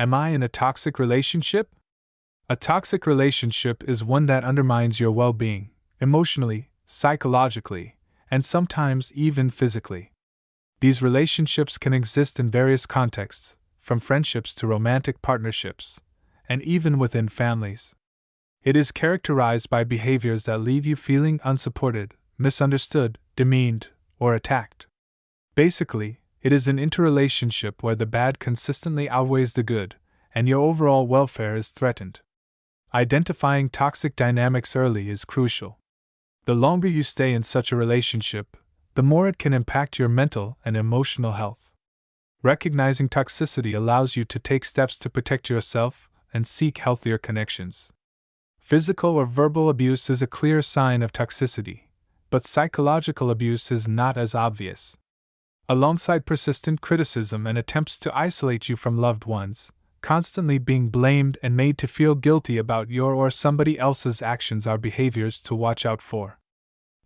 Am I in a toxic relationship? A toxic relationship is one that undermines your well-being, emotionally, psychologically, and sometimes even physically. These relationships can exist in various contexts, from friendships to romantic partnerships, and even within families. It is characterized by behaviors that leave you feeling unsupported, misunderstood, demeaned, or attacked. Basically, it is an interrelationship where the bad consistently outweighs the good, and your overall welfare is threatened. Identifying toxic dynamics early is crucial. The longer you stay in such a relationship, the more it can impact your mental and emotional health. Recognizing toxicity allows you to take steps to protect yourself and seek healthier connections. Physical or verbal abuse is a clear sign of toxicity, but psychological abuse is not as obvious. Alongside persistent criticism and attempts to isolate you from loved ones, constantly being blamed and made to feel guilty about your or somebody else's actions are behaviors to watch out for.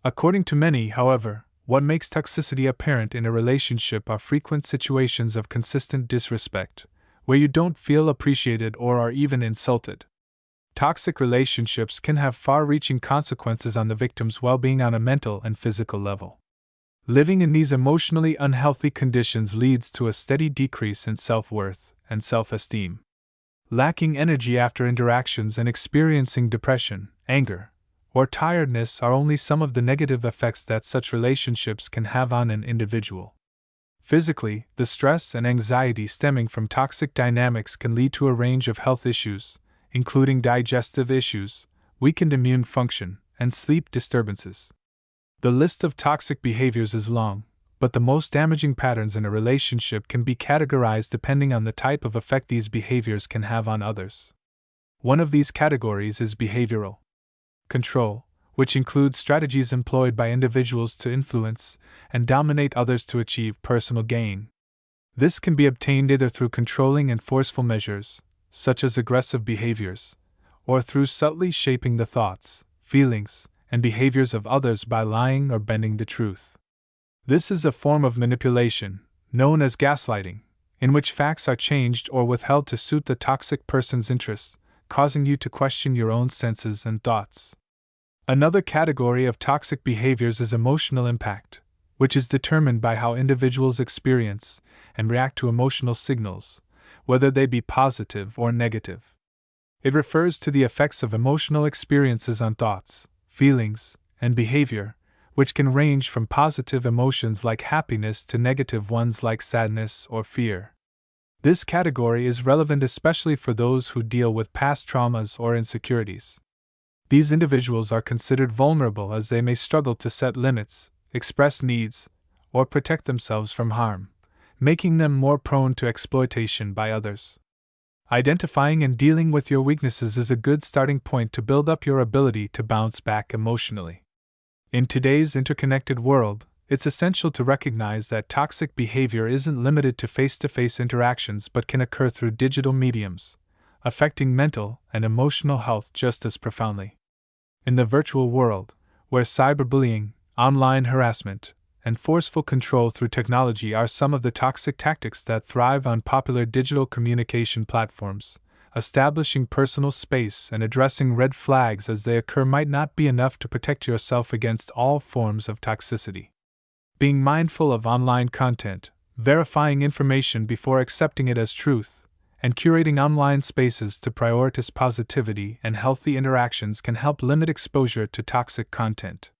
According to many, however, what makes toxicity apparent in a relationship are frequent situations of consistent disrespect, where you don't feel appreciated or are even insulted. Toxic relationships can have far-reaching consequences on the victim's well-being on a mental and physical level. Living in these emotionally unhealthy conditions leads to a steady decrease in self-worth and self-esteem. Lacking energy after interactions and experiencing depression, anger, or tiredness are only some of the negative effects that such relationships can have on an individual. Physically, the stress and anxiety stemming from toxic dynamics can lead to a range of health issues, including digestive issues, weakened immune function, and sleep disturbances. The list of toxic behaviors is long, but the most damaging patterns in a relationship can be categorized depending on the type of effect these behaviors can have on others. One of these categories is behavioral control, which includes strategies employed by individuals to influence and dominate others to achieve personal gain. This can be obtained either through controlling and forceful measures, such as aggressive behaviors, or through subtly shaping the thoughts, feelings, and behaviors of others by lying or bending the truth. This is a form of manipulation, known as gaslighting, in which facts are changed or withheld to suit the toxic person's interests, causing you to question your own senses and thoughts. Another category of toxic behaviors is emotional impact, which is determined by how individuals experience and react to emotional signals, whether they be positive or negative. It refers to the effects of emotional experiences on thoughts, feelings, and behavior, which can range from positive emotions like happiness to negative ones like sadness or fear. This category is relevant especially for those who deal with past traumas or insecurities. These individuals are considered vulnerable as they may struggle to set limits, express needs, or protect themselves from harm, making them more prone to exploitation by others. Identifying and dealing with your weaknesses is a good starting point to build up your ability to bounce back emotionally. In today's interconnected world, it's essential to recognize that toxic behavior isn't limited to face-to-face interactions but can occur through digital mediums, affecting mental and emotional health just as profoundly. In the virtual world, where cyberbullying, online harassment, and forceful control through technology are some of the toxic tactics that thrive on popular digital communication platforms, establishing personal space and addressing red flags as they occur might not be enough to protect yourself against all forms of toxicity. Being mindful of online content, verifying information before accepting it as truth, and curating online spaces to prioritize positivity and healthy interactions can help limit exposure to toxic content.